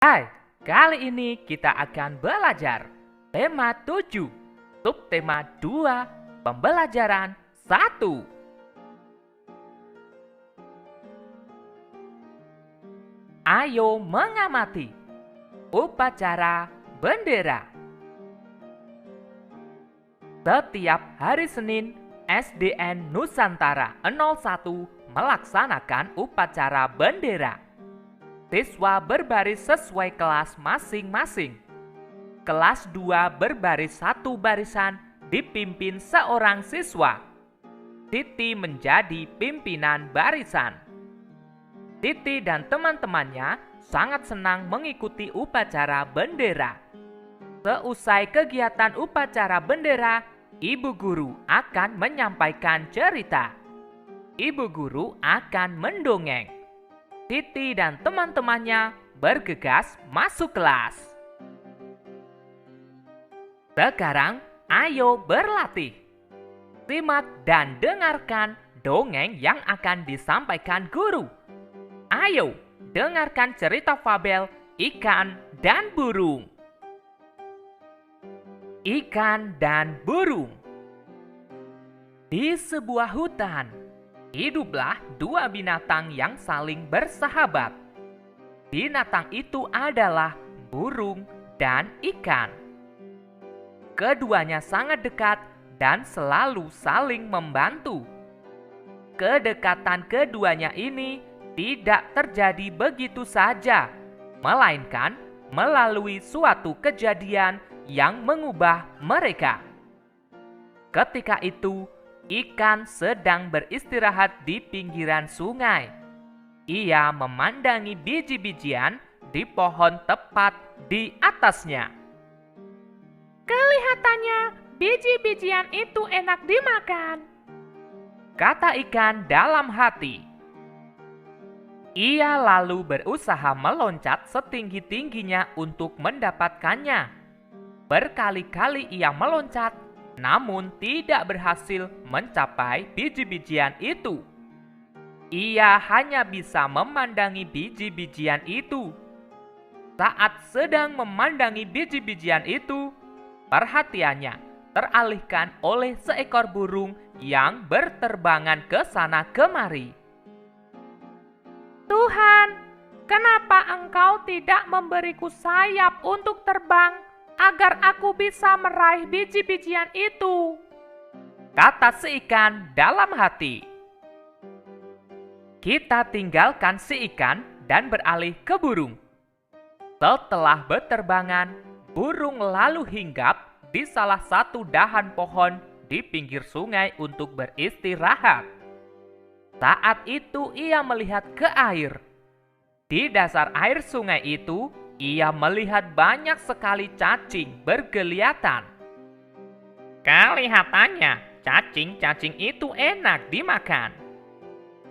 Hai, kali ini kita akan belajar tema 7, subtema 2, pembelajaran 1. Ayo mengamati upacara bendera. Setiap hari Senin, SDN Nusantara 01 melaksanakan upacara bendera. Siswa berbaris sesuai kelas masing-masing. Kelas 2 berbaris satu barisan dipimpin seorang siswa. Titi menjadi pimpinan barisan. Titi dan teman-temannya sangat senang mengikuti upacara bendera. Seusai kegiatan upacara bendera, ibu guru akan menyampaikan cerita. Ibu guru akan mendongeng. Titi dan teman-temannya bergegas masuk kelas. Sekarang, ayo berlatih. Simak dan dengarkan dongeng yang akan disampaikan guru. Ayo, dengarkan cerita fabel Ikan dan Burung. Ikan dan Burung. Di sebuah hutan, hiduplah dua binatang yang saling bersahabat. Binatang itu adalah burung dan ikan. Keduanya sangat dekat dan selalu saling membantu. Kedekatan keduanya ini tidak terjadi begitu saja, melainkan melalui suatu kejadian yang mengubah mereka. Ketika itu, ikan sedang beristirahat di pinggiran sungai. Ia memandangi biji-bijian di pohon tepat di atasnya. Kelihatannya biji-bijian itu enak dimakan, kata ikan dalam hati. Ia lalu berusaha meloncat setinggi-tingginya untuk mendapatkannya. Berkali-kali ia meloncat, namun tidak berhasil mencapai biji-bijian itu. Ia hanya bisa memandangi biji-bijian itu. Saat sedang memandangi biji-bijian itu, perhatiannya teralihkan oleh seekor burung yang berterbangan ke sana kemari. Tuhan, kenapa Engkau tidak memberiku sayap untuk terbang agar aku bisa meraih biji-bijian itu? Kata si ikan dalam hati. Kita tinggalkan si ikan dan beralih ke burung. Setelah berterbangan, burung lalu hinggap di salah satu dahan pohon di pinggir sungai untuk beristirahat. Saat itu ia melihat ke air. Di dasar air sungai itu, ia melihat banyak sekali cacing bergeliatan. Kelihatannya cacing-cacing itu enak dimakan,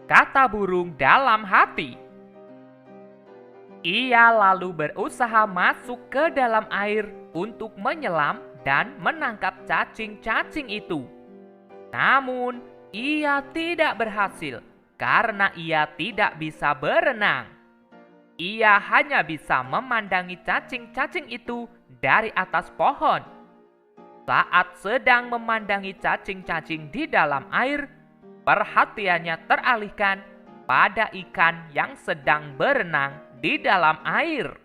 kata burung dalam hati. Ia lalu berusaha masuk ke dalam air untuk menyelam dan menangkap cacing-cacing itu. Namun, ia tidak berhasil karena ia tidak bisa berenang. Ia hanya bisa memandangi cacing-cacing itu dari atas pohon. Saat sedang memandangi cacing-cacing di dalam air, perhatiannya teralihkan pada ikan yang sedang berenang di dalam air.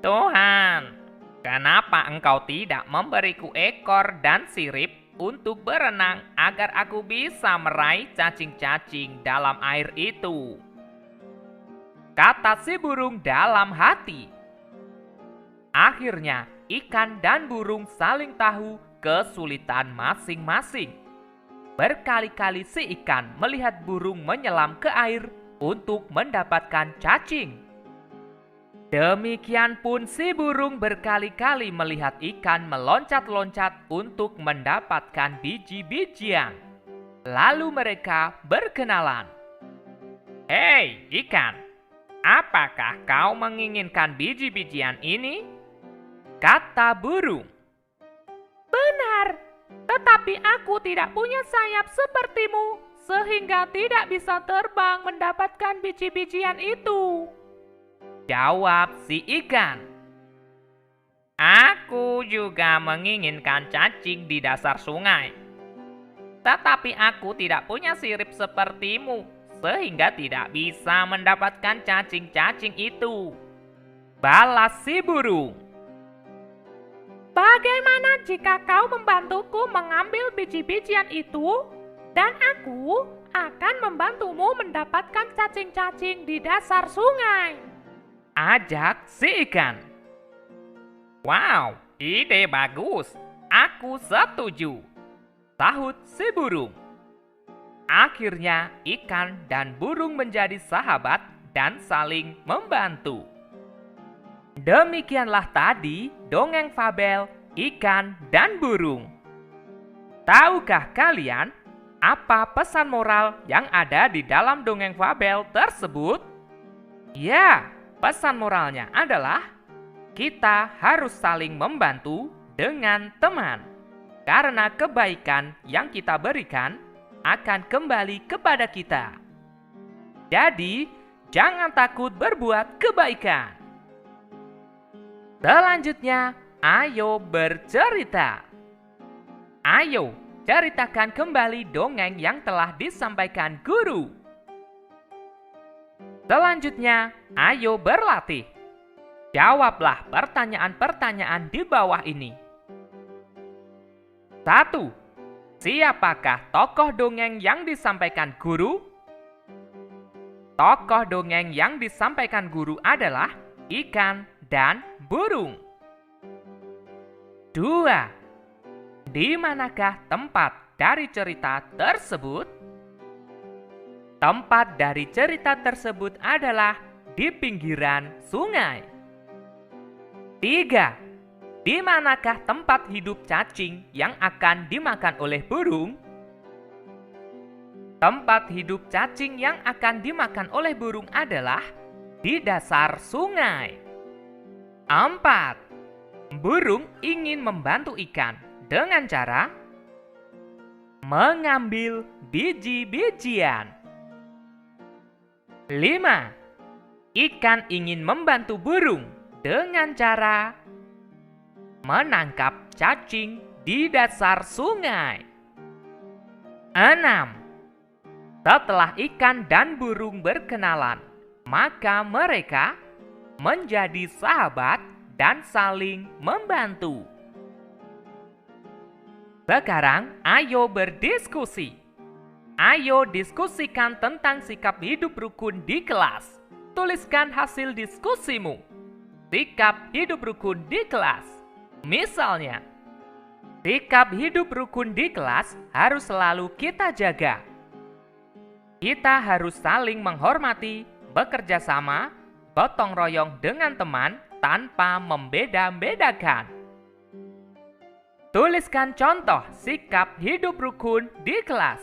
Tuhan, kenapa Engkau tidak memberiku ekor dan sirip untuk berenang agar aku bisa meraih cacing-cacing dalam air itu? Kata si burung dalam hati. Akhirnya, ikan dan burung saling tahu kesulitan masing-masing. Berkali-kali si ikan melihat burung menyelam ke air untuk mendapatkan cacing. Demikian pun si burung berkali-kali melihat ikan meloncat-loncat untuk mendapatkan biji-bijian. Lalu mereka berkenalan. Hei ikan, apakah kau menginginkan biji-bijian ini? Kata burung. Benar, tetapi aku tidak punya sayap sepertimu, sehingga tidak bisa terbang mendapatkan biji-bijian itu. Jawab si ikan. Aku juga menginginkan cacing di dasar sungai. Tetapi aku tidak punya sirip sepertimu, sehingga tidak bisa mendapatkan cacing-cacing itu. Balas si burung. Bagaimana jika kau membantuku mengambil biji-bijian itu, dan aku akan membantumu mendapatkan cacing-cacing di dasar sungai? Ajak si ikan. Wow, ide bagus. Aku setuju. Sahut si burung. Akhirnya ikan dan burung menjadi sahabat dan saling membantu. Demikianlah tadi dongeng fabel ikan dan burung. Tahukah kalian apa pesan moral yang ada di dalam dongeng fabel tersebut? Ya, pesan moralnya adalah kita harus saling membantu dengan teman, karena kebaikan yang kita berikan akan kembali kepada kita. Jadi, jangan takut berbuat kebaikan. Selanjutnya, ayo bercerita. Ayo, ceritakan kembali dongeng yang telah disampaikan guru. Selanjutnya, ayo berlatih. Jawablah pertanyaan-pertanyaan di bawah ini. 1. Siapakah tokoh dongeng yang disampaikan guru? Tokoh dongeng yang disampaikan guru adalah ikan dan burung. 2. Di manakah tempat dari cerita tersebut? Tempat dari cerita tersebut adalah di pinggiran sungai. 3. Di manakah tempat hidup cacing yang akan dimakan oleh burung? Tempat hidup cacing yang akan dimakan oleh burung adalah di dasar sungai. 4. Burung ingin membantu ikan dengan cara mengambil biji-bijian. 5. Ikan ingin membantu burung dengan cara menangkap cacing di dasar sungai. 6. Setelah ikan dan burung berkenalan, maka mereka menjadi sahabat dan saling membantu. Sekarang ayo berdiskusi. Ayo diskusikan tentang sikap hidup rukun di kelas. Tuliskan hasil diskusimu. Sikap hidup rukun di kelas. Misalnya, sikap hidup rukun di kelas harus selalu kita jaga. Kita harus saling menghormati, bekerja sama, gotong royong dengan teman tanpa membeda-bedakan. Tuliskan contoh sikap hidup rukun di kelas.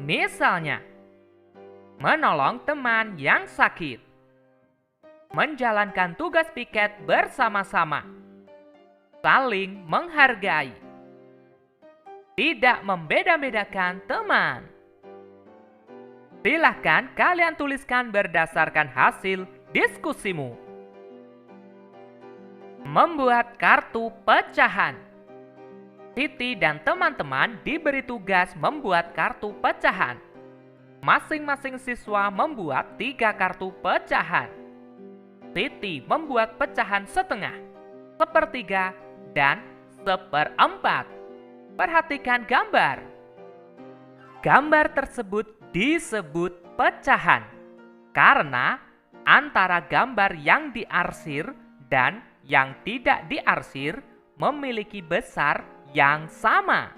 Misalnya, menolong teman yang sakit, menjalankan tugas piket bersama-sama, saling menghargai, tidak membeda-bedakan teman. Silahkan kalian tuliskan berdasarkan hasil diskusimu. Membuat kartu pecahan. Siti dan teman-teman diberi tugas membuat kartu pecahan. Masing-masing siswa membuat 3 kartu pecahan. Siti membuat pecahan setengah, sepertiga, dan seperempat. Perhatikan gambar. Gambar tersebut disebut pecahan karena antara gambar yang diarsir dan yang tidak diarsir memiliki besar yang sama.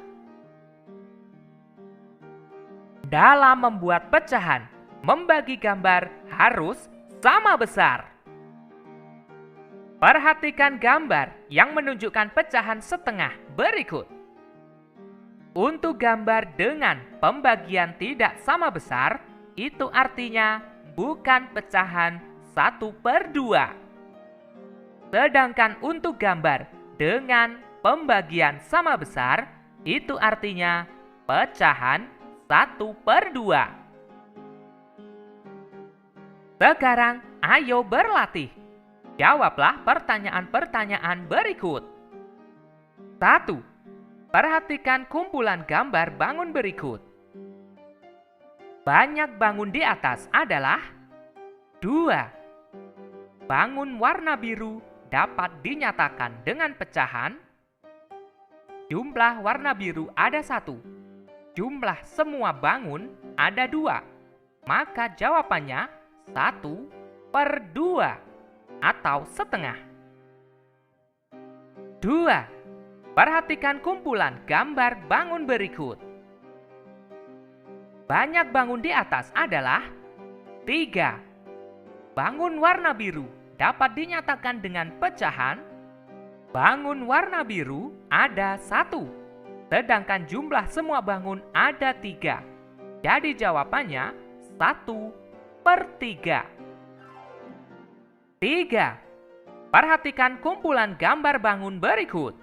Dalam membuat pecahan, membagi gambar harus sama besar. Perhatikan gambar yang menunjukkan pecahan setengah berikut. Untuk gambar dengan pembagian tidak sama besar, itu artinya bukan pecahan 1/2. Sedangkan untuk gambar dengan pembagian sama besar, itu artinya pecahan 1/2. Sekarang ayo berlatih. Jawablah pertanyaan-pertanyaan berikut. 1. Perhatikan kumpulan gambar bangun berikut. Banyak bangun di atas adalah 2. Bangun warna biru dapat dinyatakan dengan pecahan. Jumlah warna biru ada 1. Jumlah semua bangun ada 2. Maka jawabannya 1/2 atau setengah. 2. Perhatikan kumpulan gambar bangun berikut. Banyak bangun di atas adalah 3. Bangun warna biru dapat dinyatakan dengan pecahan. Bangun warna biru ada 1, sedangkan jumlah semua bangun ada 3. Jadi jawabannya 1/3. 3. Perhatikan kumpulan gambar bangun berikut.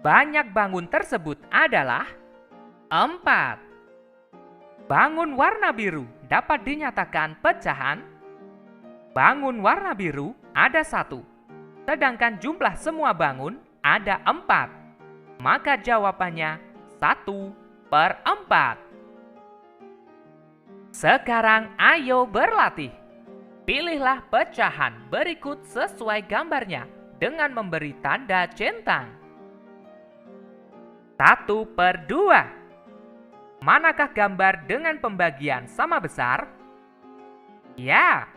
Banyak bangun tersebut adalah 4. Bangun warna biru dapat dinyatakan pecahan. Bangun warna biru ada 1, sedangkan jumlah semua bangun ada 4. Maka jawabannya 1/4. Sekarang ayo berlatih. Pilihlah pecahan berikut sesuai gambarnya dengan memberi tanda centang. 1/2. Manakah gambar dengan pembagian sama besar? Ya.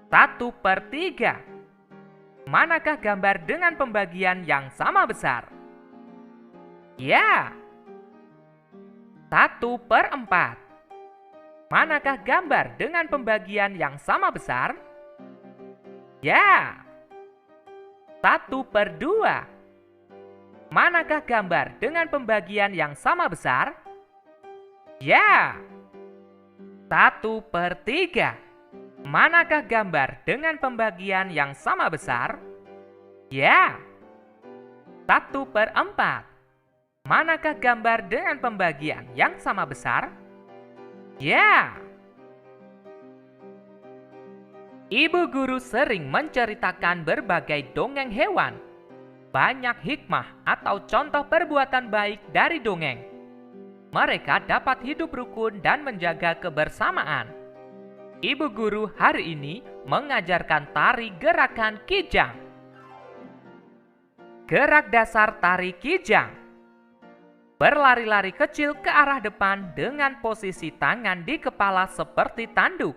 1/3. Manakah gambar dengan pembagian yang sama besar? Ya. 1/4. Manakah gambar dengan pembagian yang sama besar? Ya. 1/2. Manakah gambar dengan pembagian yang sama besar? Ya. 1/3. Manakah gambar dengan pembagian yang sama besar? Ya. 1/4. Manakah gambar dengan pembagian yang sama besar? Ya. Ibu guru sering menceritakan berbagai dongeng hewan. Banyak hikmah atau contoh perbuatan baik dari dongeng. Mereka dapat hidup rukun dan menjaga kebersamaan. Ibu guru hari ini mengajarkan tari gerakan kijang. Gerak dasar tari kijang. Berlari-lari kecil ke arah depan dengan posisi tangan di kepala seperti tanduk.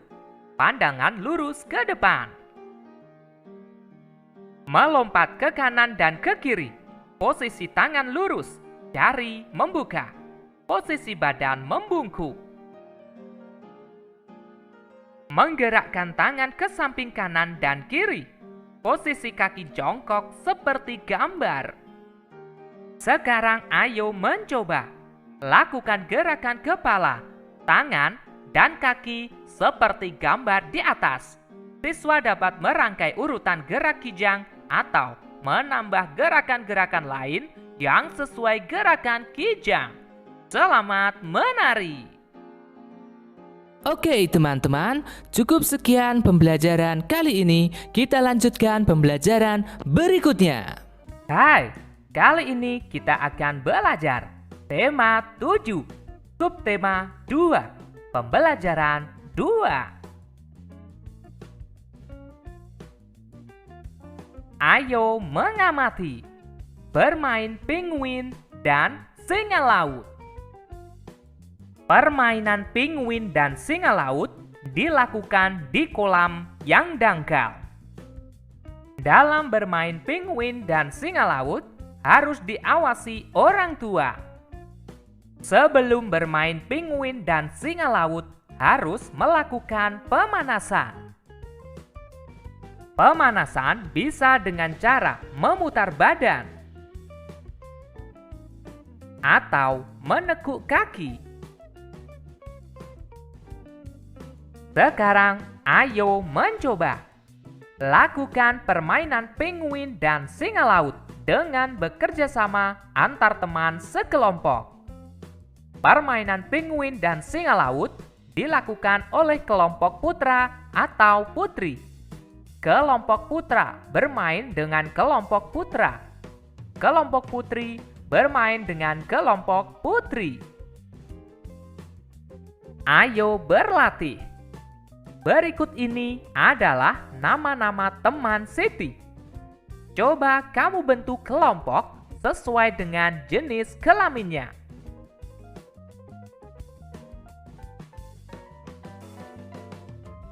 Pandangan lurus ke depan. Melompat ke kanan dan ke kiri. Posisi tangan lurus, jari membuka. Posisi badan membungkuk. Menggerakkan tangan ke samping kanan dan kiri. Posisi kaki jongkok seperti gambar. Sekarang ayo mencoba. Lakukan gerakan kepala, tangan, dan kaki seperti gambar di atas. Siswa dapat merangkai urutan gerak kijang atau menambah gerakan-gerakan lain yang sesuai gerakan kijang. Selamat menari! Oke teman-teman, cukup sekian pembelajaran kali ini. Kita lanjutkan pembelajaran berikutnya. Hai, kali ini kita akan belajar tema 7, subtema 2, pembelajaran 2. Ayo mengamati, bermain penguin dan singa laut. Permainan penguin dan singa laut dilakukan di kolam yang dangkal. Dalam bermain penguin dan singa laut harus diawasi orang tua. Sebelum bermain penguin dan singa laut harus melakukan pemanasan. Pemanasan bisa dengan cara memutar badan atau menekuk kaki. Sekarang ayo mencoba. Lakukan permainan penguin dan singa laut dengan bekerja sama antar teman sekelompok. Permainan penguin dan singa laut dilakukan oleh kelompok putra atau putri Kelompok putra bermain dengan kelompok putra. Kelompok putri bermain dengan kelompok putri. Ayo berlatih. Berikut ini adalah nama-nama teman Siti. Coba kamu bentuk kelompok sesuai dengan jenis kelaminnya.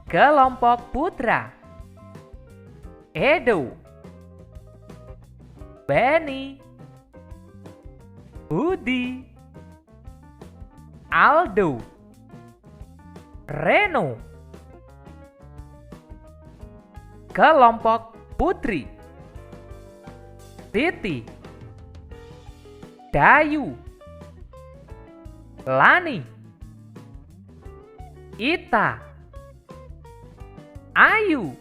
Kelompok putra: Edo, Benny, Budi, Aldo, Reno. Kelompok putri: Titi, Dayu, Lani, Ita, Ayu.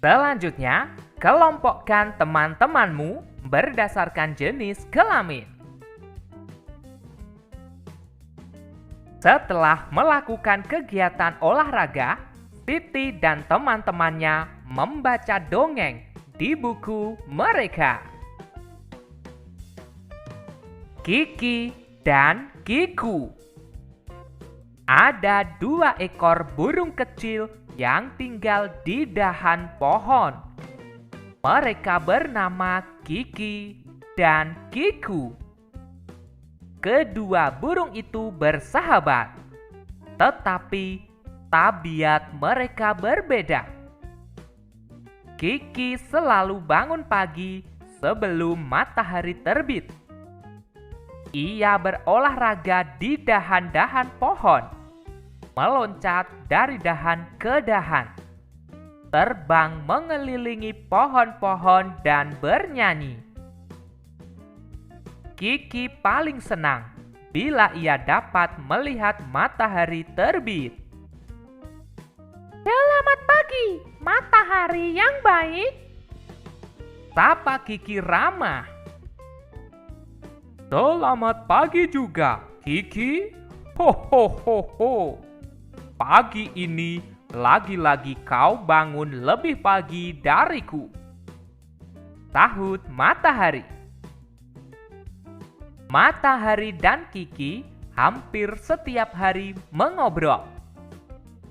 Selanjutnya, kelompokkan teman-temanmu berdasarkan jenis kelamin. Setelah melakukan kegiatan olahraga, Titi dan teman-temannya membaca dongeng di buku mereka. Kiki dan Kiku. Ada 2 ekor burung kecil yang tinggal di dahan pohon. Mereka bernama Kiki dan Kiku. Kedua burung itu bersahabat, tetapi tabiat mereka berbeda. Kiki selalu bangun pagi sebelum matahari terbit. Ia berolahraga di dahan-dahan pohon, meloncat dari dahan ke dahan, terbang mengelilingi pohon-pohon dan bernyanyi. Kiki paling senang bila ia dapat melihat matahari terbit. Selamat pagi, matahari yang baik. Sapa Kiki ramah. Selamat pagi juga, Kiki. Ho ho ho ho. Pagi ini lagi-lagi kau bangun lebih pagi dariku, sahut matahari. Matahari dan Kiki hampir setiap hari mengobrol.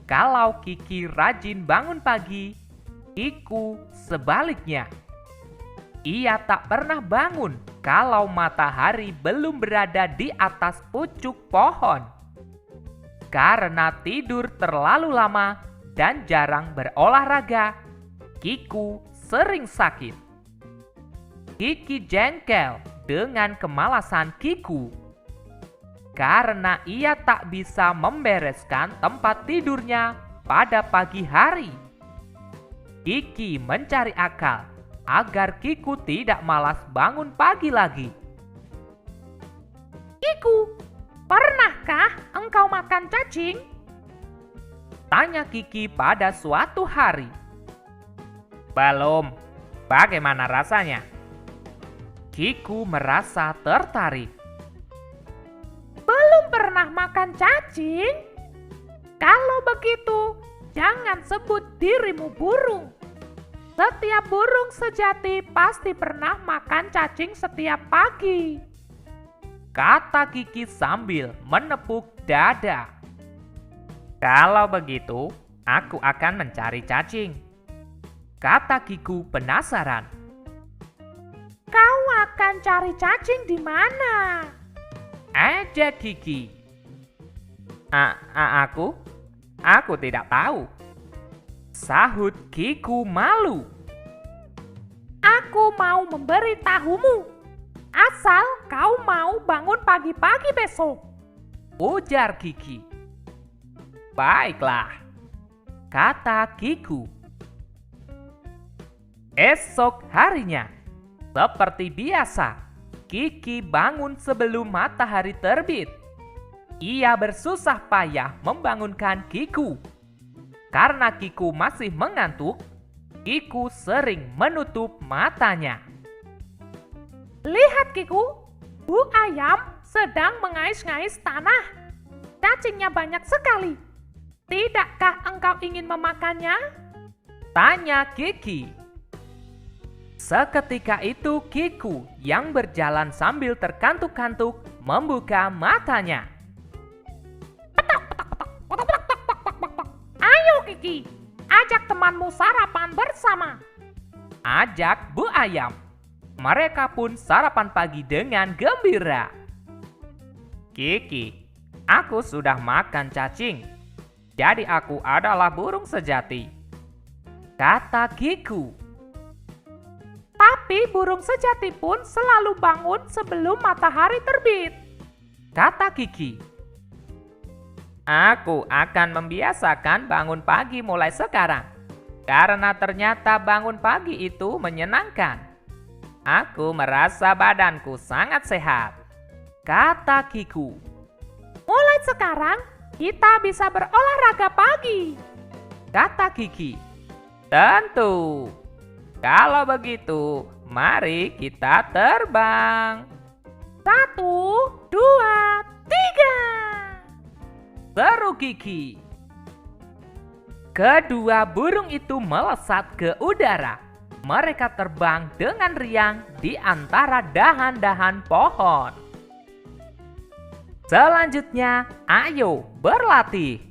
Kalau Kiki rajin bangun pagi, Kiku sebaliknya. Ia tak pernah bangun kalau matahari belum berada di atas pucuk pohon. Karena tidur terlalu lama dan jarang berolahraga, Kiku sering sakit. Kiki jengkel dengan kemalasan Kiku karena ia tak bisa membereskan tempat tidurnya pada pagi hari. Kiki mencari akal agar Kiku tidak malas bangun pagi lagi. Kiku, pernahkah engkau makan cacing? Tanya Kiki pada suatu hari. Belum. Bagaimana rasanya? Kiku merasa tertarik. Belum pernah makan cacing? Kalau begitu, jangan sebut dirimu burung. Setiap burung sejati pasti pernah makan cacing setiap pagi. Kata Kiki sambil menepuk dada. Kalau begitu, aku akan mencari cacing. Kata Kiku penasaran. Kau akan cari cacing di mana? Ejek Kiki. Aku tidak tahu. Sahut Kiku malu. Aku mau memberitahumu. Asal kau mau bangun pagi-pagi besok. Ujar Kiki. Baiklah, kata Kiku. Esok harinya, seperti biasa, Kiki bangun sebelum matahari terbit. Ia bersusah payah membangunkan Kiku. Karena Kiku masih mengantuk, Kiku sering menutup matanya. Lihat Kiku, Bu Ayam sedang mengais-ngais tanah. Cacingnya banyak sekali. Tidakkah engkau ingin memakannya? Tanya Kiki. Seketika itu Kiku yang berjalan sambil terkantuk-kantuk membuka matanya. Ayo Kiki, ajak temanmu sarapan bersama. Ajak Bu Ayam. Mereka pun sarapan pagi dengan gembira. Kiki, aku sudah makan cacing. Jadi aku adalah burung sejati, kata Kiku. Tapi burung sejati pun selalu bangun sebelum matahari terbit, kata Kiki. Aku akan membiasakan bangun pagi mulai sekarang, karena ternyata bangun pagi itu menyenangkan. Aku merasa badanku sangat sehat, kata Kiku. Mulai sekarang, kita bisa berolahraga pagi, kata Kiki. Tentu. Kalau begitu, mari kita terbang. 1, 2, 3. Seru Kiki. Kedua burung itu melesat ke udara. Mereka terbang dengan riang di antara dahan-dahan pohon. Selanjutnya, ayo berlatih.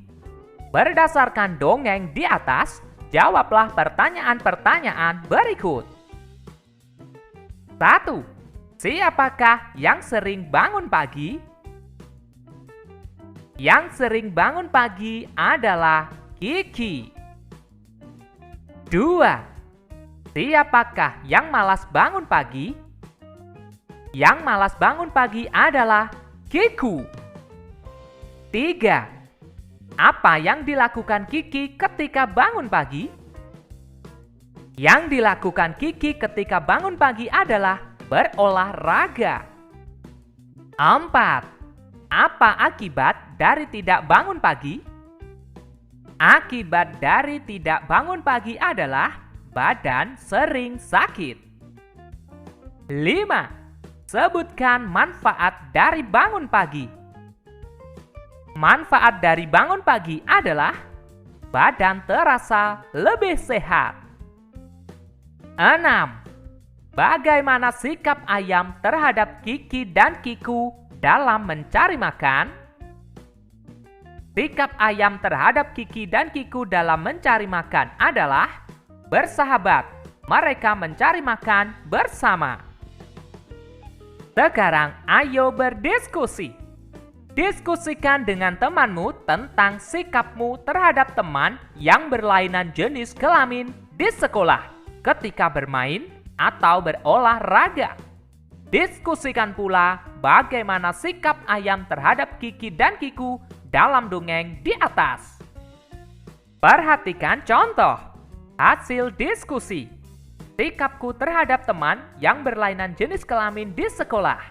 Berdasarkan dongeng di atas, jawablah pertanyaan-pertanyaan berikut. 1. Siapakah yang sering bangun pagi? Yang sering bangun pagi adalah Kiki. 2. Siapakah yang malas bangun pagi? Yang malas bangun pagi adalah Kiku. 3. Apa yang dilakukan Kiki ketika bangun pagi? Yang dilakukan Kiki ketika bangun pagi adalah berolahraga. 4. Apa akibat dari tidak bangun pagi? Akibat dari tidak bangun pagi adalah badan sering sakit. 5. Sebutkan manfaat dari bangun pagi. Manfaat dari bangun pagi adalah badan terasa lebih sehat. 6. Bagaimana sikap ayam terhadap Kiki dan Kiku dalam mencari makan? Sikap ayam terhadap Kiki dan Kiku dalam mencari makan adalah bersahabat. Mereka mencari makan bersama. Sekarang ayo berdiskusi. Diskusikan dengan temanmu tentang sikapmu terhadap teman yang berlainan jenis kelamin di sekolah ketika bermain atau berolahraga. Diskusikan pula bagaimana sikap ayam terhadap Kiki dan Kiku dalam dongeng di atas. Perhatikan contoh hasil diskusi. Sikapku terhadap teman yang berlainan jenis kelamin di sekolah.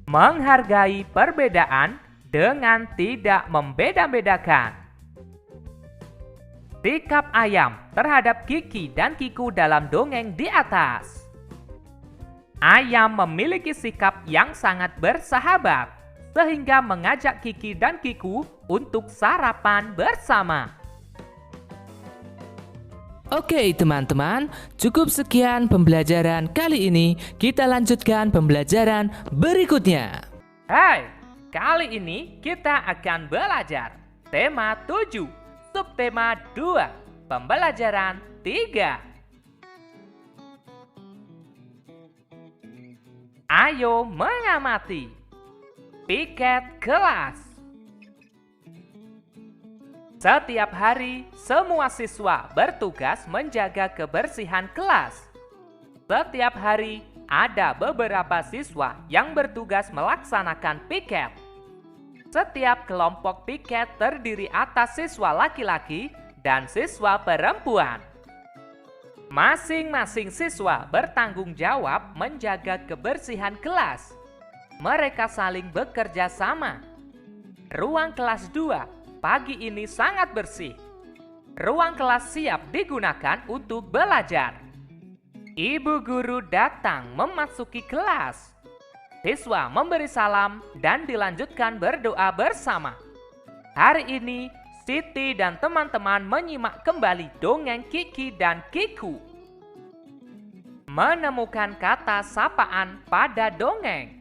Menghargai perbedaan dengan tidak membeda-bedakan. Sikap ayam terhadap Kiki dan Kiku dalam dongeng di atas. Ayam memiliki sikap yang sangat bersahabat, sehingga mengajak Kiki dan Kiku untuk sarapan bersama. Oke teman-teman, cukup sekian pembelajaran kali ini. Kita lanjutkan pembelajaran berikutnya. Hai, kali ini kita akan belajar tema 7, subtema 2, pembelajaran 3. Ayo mengamati. Piket kelas. Setiap hari, semua siswa bertugas menjaga kebersihan kelas. Setiap hari, ada beberapa siswa yang bertugas melaksanakan piket. Setiap kelompok piket terdiri atas siswa laki-laki dan siswa perempuan. Masing-masing siswa bertanggung jawab menjaga kebersihan kelas. Mereka saling bekerja sama. Ruang kelas 2 pagi ini sangat bersih. Ruang kelas siap digunakan untuk belajar. Ibu guru datang memasuki kelas. Siswa memberi salam dan dilanjutkan berdoa bersama. Hari ini Siti dan teman-teman menyimak kembali dongeng Kiki dan Kiku. Menemukan kata sapaan pada dongeng.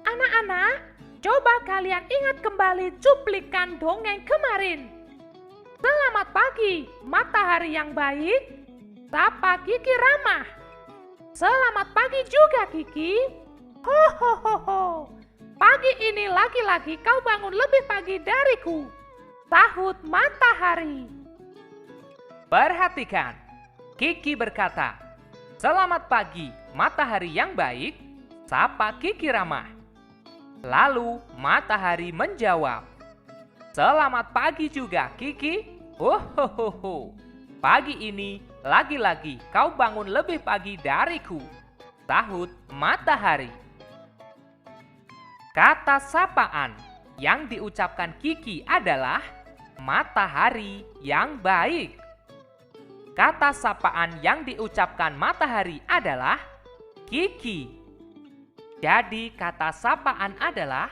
Anak-anak, coba kalian ingat kembali cuplikan dongeng kemarin. Selamat pagi, matahari yang baik. Sapa Kiki ramah. Selamat pagi juga, Kiki. Ho ho ho ho. Pagi ini lagi-lagi kau bangun lebih pagi dariku. Sahut matahari. Perhatikan, Kiki berkata, "Selamat pagi, matahari yang baik." Sapa Kiki ramah. Lalu matahari menjawab, "Selamat pagi juga, Kiki. Oh ho ho ho. Pagi ini lagi-lagi kau bangun lebih pagi dariku." Sahut matahari. Kata sapaan yang diucapkan Kiki adalah matahari yang baik. Kata sapaan yang diucapkan matahari adalah Kiki. Jadi kata sapaan adalah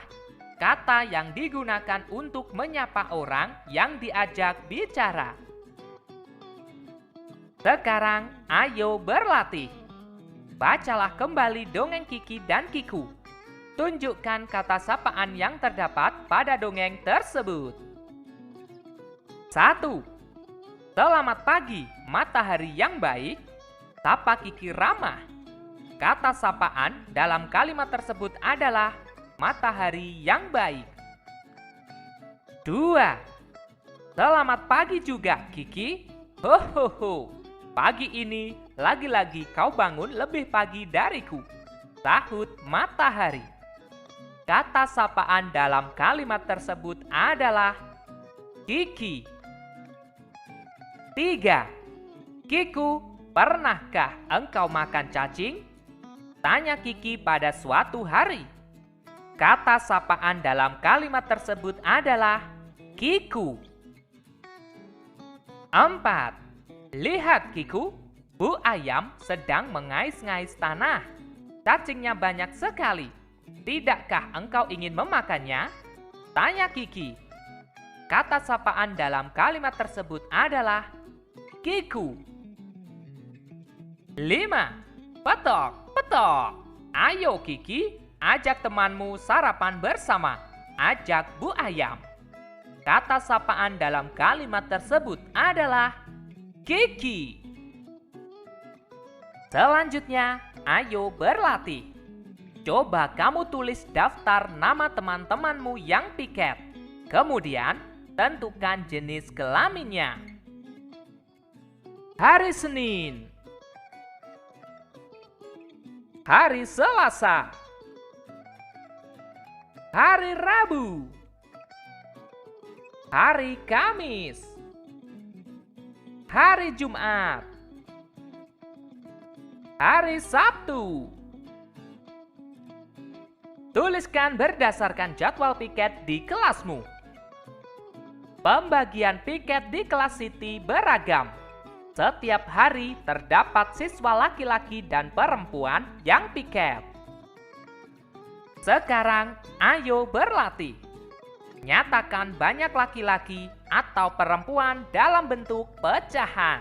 kata yang digunakan untuk menyapa orang yang diajak bicara. Sekarang ayo berlatih. Bacalah kembali dongeng Kiki dan Kiku. Tunjukkan kata sapaan yang terdapat pada dongeng tersebut. 1. Selamat pagi, matahari yang baik. Sapa Kiki ramah. Kata sapaan dalam kalimat tersebut adalah matahari yang baik. 2. Selamat pagi juga, Kiki. Ho ho ho. Pagi ini lagi-lagi kau bangun lebih pagi dariku. Sahut matahari. Kata sapaan dalam kalimat tersebut adalah Kiki. 3. Kiku, pernahkah engkau makan cacing? Tanya Kiki pada suatu hari. Kata sapaan dalam kalimat tersebut adalah Kiku. 4. Lihat Kiku, Bu ayam sedang mengais-ngais tanah. Cacingnya banyak sekali. Tidakkah engkau ingin memakannya? Tanya Kiki. Kata sapaan dalam kalimat tersebut adalah Kiku. 5. Petok, petok. Ayo Kiki, ajak temanmu sarapan bersama. Ajak Bu ayam. Kata sapaan dalam kalimat tersebut adalah Kiki. Selanjutnya, ayo berlatih. Coba kamu tulis daftar nama teman-temanmu yang piket. Kemudian, tentukan jenis kelaminnya. Hari Senin, hari Selasa, hari Rabu, hari Kamis, hari Jumat, hari Sabtu. Tuliskan berdasarkan jadwal piket di kelasmu. Pembagian piket di kelas Siti beragam. Setiap hari terdapat siswa laki-laki dan perempuan yang piket. Sekarang, ayo berlatih. Nyatakan banyak laki-laki atau perempuan dalam bentuk pecahan.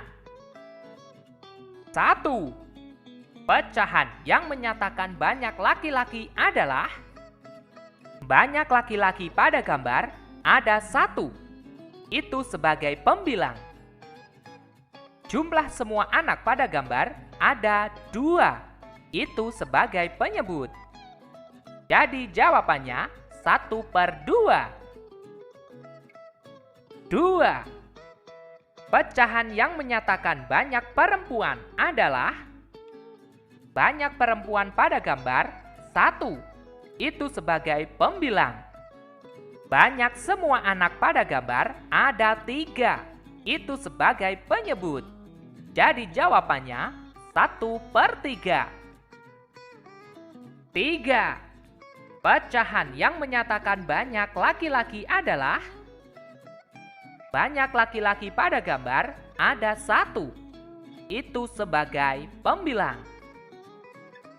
1. Pecahan yang menyatakan banyak laki-laki adalah banyak laki-laki pada gambar ada 1. Itu sebagai pembilang. Jumlah semua anak pada gambar ada 2. Itu sebagai penyebut. Jadi jawabannya 1/2. 2. Pecahan yang menyatakan banyak perempuan adalah banyak perempuan pada gambar 1. Itu sebagai pembilang. Banyak semua anak pada gambar ada 3. Itu sebagai penyebut. Jadi jawabannya 1/3. 3. Pecahan yang menyatakan banyak laki-laki adalah banyak laki-laki pada gambar ada 1. Itu sebagai pembilang.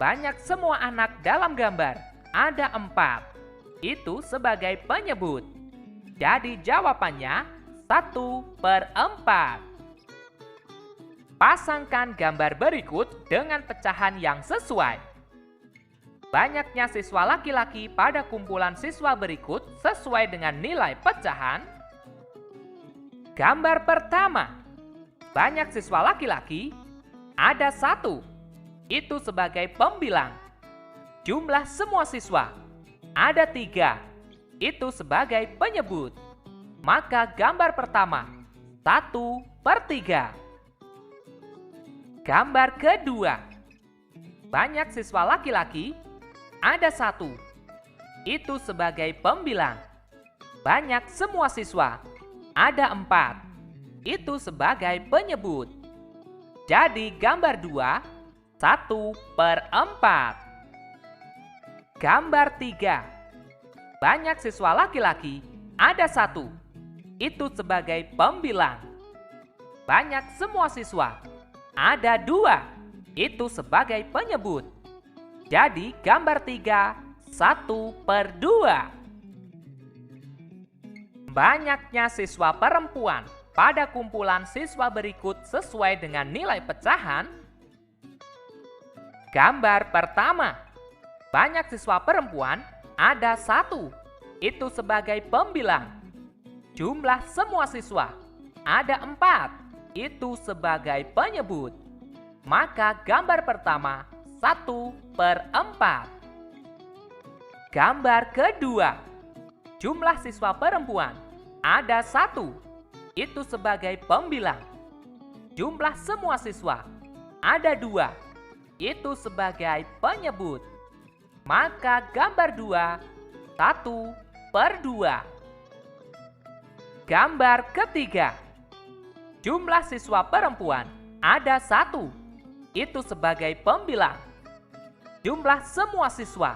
Banyak semua anak dalam gambar ada 4. Itu sebagai penyebut. Jadi jawabannya 1/4. Pasangkan gambar berikut dengan pecahan yang sesuai. Banyaknya siswa laki-laki pada kumpulan siswa berikut sesuai dengan nilai pecahan. Gambar pertama, banyak siswa laki-laki, ada 1. Itu sebagai pembilang. Jumlah semua siswa, ada 3. Itu sebagai penyebut. Maka gambar pertama, 1/3. Gambar kedua, banyak siswa laki-laki, ada 1. Itu sebagai pembilang. Banyak semua siswa, ada 4. Itu sebagai penyebut. Jadi gambar 2, 1/4. Gambar 3, banyak siswa laki-laki, ada 1. Itu sebagai pembilang. Banyak semua siswa, ada 2. Itu sebagai penyebut. Jadi gambar 3, 1/2. Banyaknya siswa perempuan pada kumpulan siswa berikut sesuai dengan nilai pecahan. Gambar pertama, banyak siswa perempuan, ada 1. Itu sebagai pembilang. Jumlah semua siswa, ada 4. Itu sebagai penyebut. Maka gambar pertama 1/4. Gambar kedua, jumlah siswa perempuan ada 1. Itu sebagai pembilang. Jumlah semua siswa ada 2. Itu sebagai penyebut. Maka gambar 2 1/2. Gambar ketiga, jumlah siswa perempuan ada 1. Itu sebagai pembilang. Jumlah semua siswa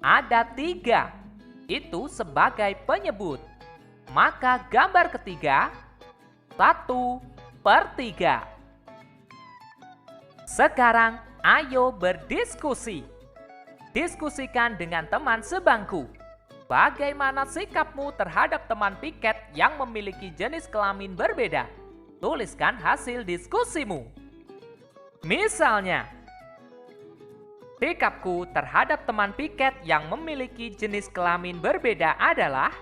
ada 3. Itu sebagai penyebut. Maka gambar ketiga 1/3. Sekarang ayo berdiskusi. Diskusikan dengan teman sebangku. Bagaimana sikapmu terhadap teman piket yang memiliki jenis kelamin berbeda? Tuliskan hasil diskusimu. Misalnya, sikapku terhadap teman piket yang memiliki jenis kelamin berbeda adalah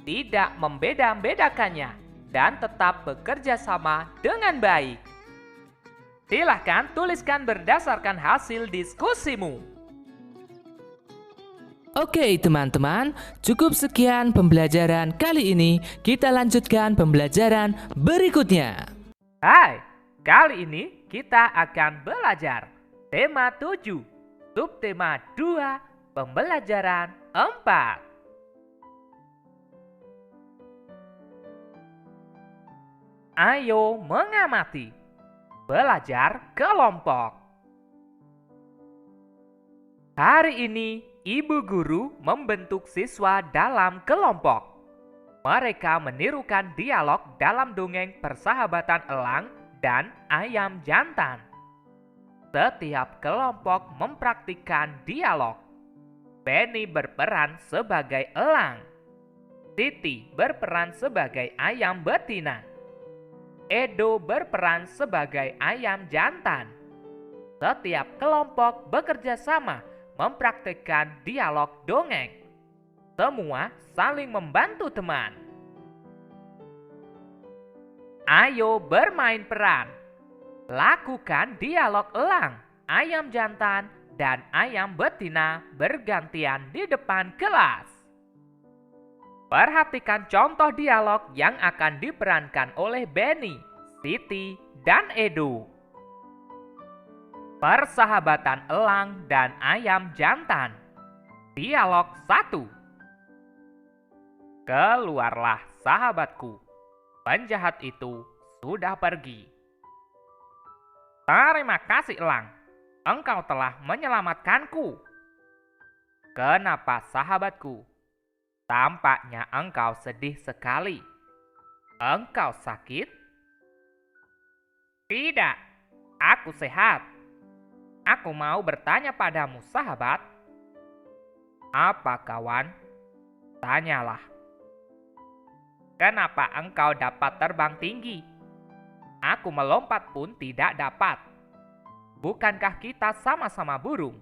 tidak membeda-bedakannya dan tetap bekerja sama dengan baik. Silahkan tuliskan berdasarkan hasil diskusimu. Oke teman-teman, cukup sekian pembelajaran kali ini. Kita lanjutkan pembelajaran berikutnya. Hai, kali ini kita akan belajar tema 7, subtema 2, pembelajaran 4. Ayo mengamati. Belajar kelompok. Hari ini, ibu guru membentuk siswa dalam kelompok. Mereka menirukan dialog dalam dongeng persahabatan elang dan ayam jantan. Setiap kelompok mempraktikkan dialog. Benny berperan sebagai elang. Titi berperan sebagai ayam betina. Edo berperan sebagai ayam jantan. Setiap kelompok bekerja sama mempraktikkan dialog dongeng. Semua saling membantu teman. Ayo bermain peran. Lakukan dialog elang, ayam jantan, dan ayam betina bergantian di depan kelas. Perhatikan contoh dialog yang akan diperankan oleh Benny, Siti, dan Edo. Persahabatan elang dan ayam jantan. Dialog 1. Keluarlah sahabatku. Penjahat itu sudah pergi. Terima kasih elang. Engkau telah menyelamatkanku. Kenapa sahabatku? Tampaknya engkau sedih sekali. Engkau sakit? Tidak, aku sehat. Aku mau bertanya padamu, sahabat. Apa kawan? Tanyalah. Kenapa engkau dapat terbang tinggi? Aku melompat pun tidak dapat. Bukankah kita sama-sama burung?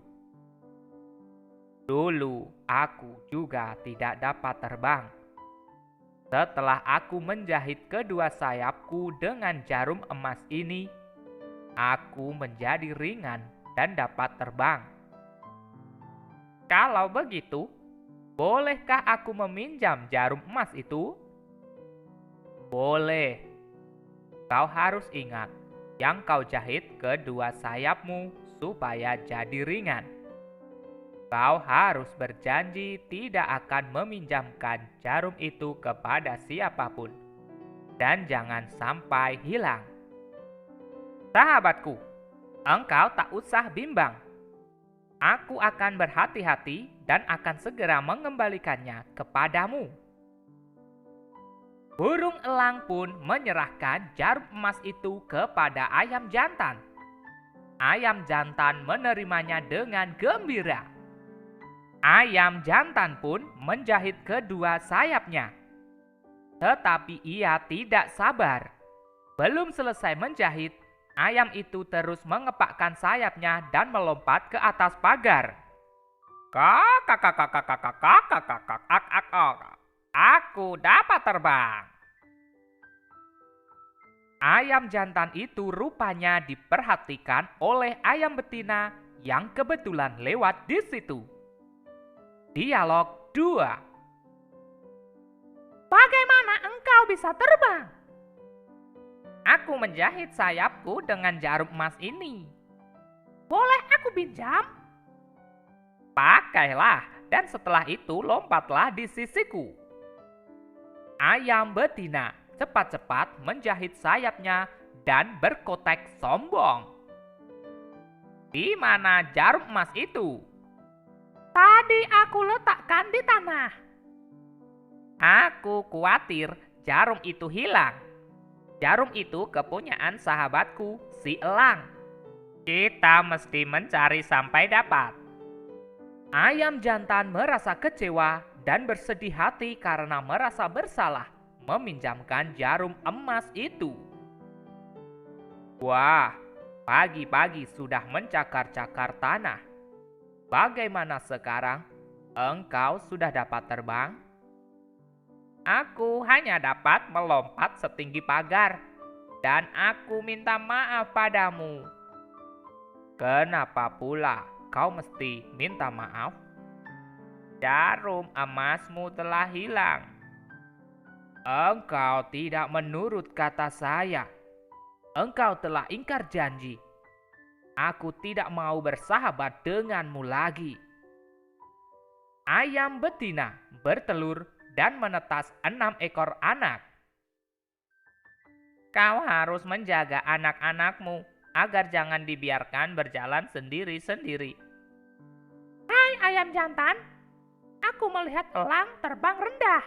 Dulu aku juga tidak dapat terbang. Setelah aku menjahit kedua sayapku dengan jarum emas ini, aku menjadi ringan dan dapat terbang. Kalau begitu, bolehkah aku meminjam jarum emas itu? Boleh. Kau harus ingat yang kau jahit kedua sayapmu supaya jadi ringan. Kau harus berjanji tidak akan meminjamkan jarum itu kepada siapapun. Dan jangan sampai hilang. Sahabatku, engkau tak usah bimbang. Aku akan berhati-hati dan akan segera mengembalikannya kepadamu. Burung elang pun menyerahkan jarum emas itu kepada ayam jantan. Ayam jantan menerimanya dengan gembira. Ayam jantan pun menjahit kedua sayapnya. Tetapi ia tidak sabar. Belum selesai menjahit, ayam itu terus mengepakkan sayapnya dan melompat ke atas pagar. Aku dapat terbang. Ayam jantan itu rupanya diperhatikan oleh ayam betina yang kebetulan lewat di situ. Dialog 2. Bagaimana engkau bisa terbang? Aku menjahit sayapku dengan jarum emas ini. Boleh aku pinjam? Pakailah, dan setelah itu lompatlah di sisiku. Ayam betina cepat-cepat menjahit sayapnya dan berkotek sombong. Di mana jarum emas itu? Tadi aku letakkan di tanah. Aku khawatir jarum itu hilang. Jarum itu kepunyaan sahabatku, si elang. Kita mesti mencari sampai dapat. Ayam jantan merasa kecewa dan bersedih hati karena merasa bersalah meminjamkan jarum emas itu. Wah, pagi-pagi sudah mencakar-cakar tanah. Bagaimana sekarang? Engkau sudah dapat terbang? Aku hanya dapat melompat setinggi pagar, dan aku minta maaf padamu. Kenapa pula kau mesti minta maaf? Jarum emasmu telah hilang. Engkau tidak menurut kata saya. Engkau telah ingkar janji. Aku tidak mau bersahabat denganmu lagi. Ayam betina bertelur dan menetas 6 ekor anak. Kau harus menjaga anak-anakmu agar jangan dibiarkan berjalan sendiri-sendiri. Hai ayam jantan, aku melihat elang terbang rendah.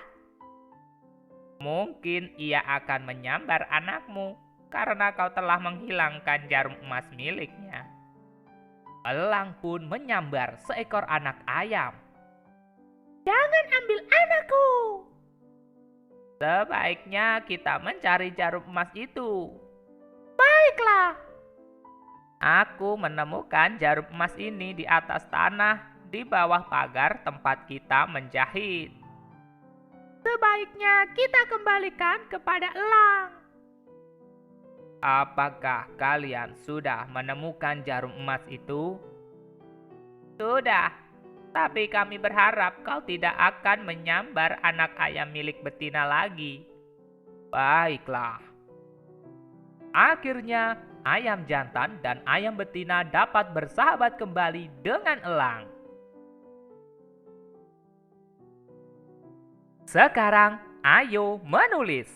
Mungkin ia akan menyambar anakmu karena kau telah menghilangkan jarum emas miliknya. Elang pun menyambar seekor anak ayam. Jangan ambil anakku. Sebaiknya kita mencari jarum emas itu. Baiklah. Aku menemukan jarum emas ini di atas tanah di bawah pagar tempat kita menjahit. Sebaiknya kita kembalikan kepada elang. Apakah kalian sudah menemukan jarum emas itu? Sudah, tapi kami berharap kau tidak akan menyambar anak ayam milik betina lagi. Baiklah. Akhirnya, ayam jantan dan ayam betina dapat bersahabat kembali dengan elang. Sekarang, ayo menulis.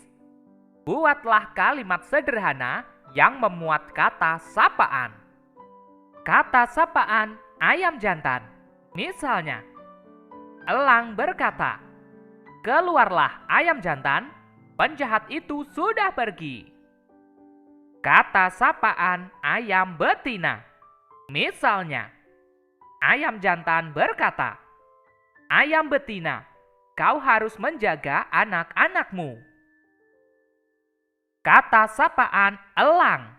Buatlah kalimat sederhana yang memuat kata sapaan. Kata sapaan ayam jantan. Misalnya, elang berkata, "Keluarlah ayam jantan, penjahat itu sudah pergi." Kata sapaan ayam betina. Misalnya, ayam jantan berkata, "Ayam betina, kau harus menjaga anak-anakmu." Kata sapaan elang.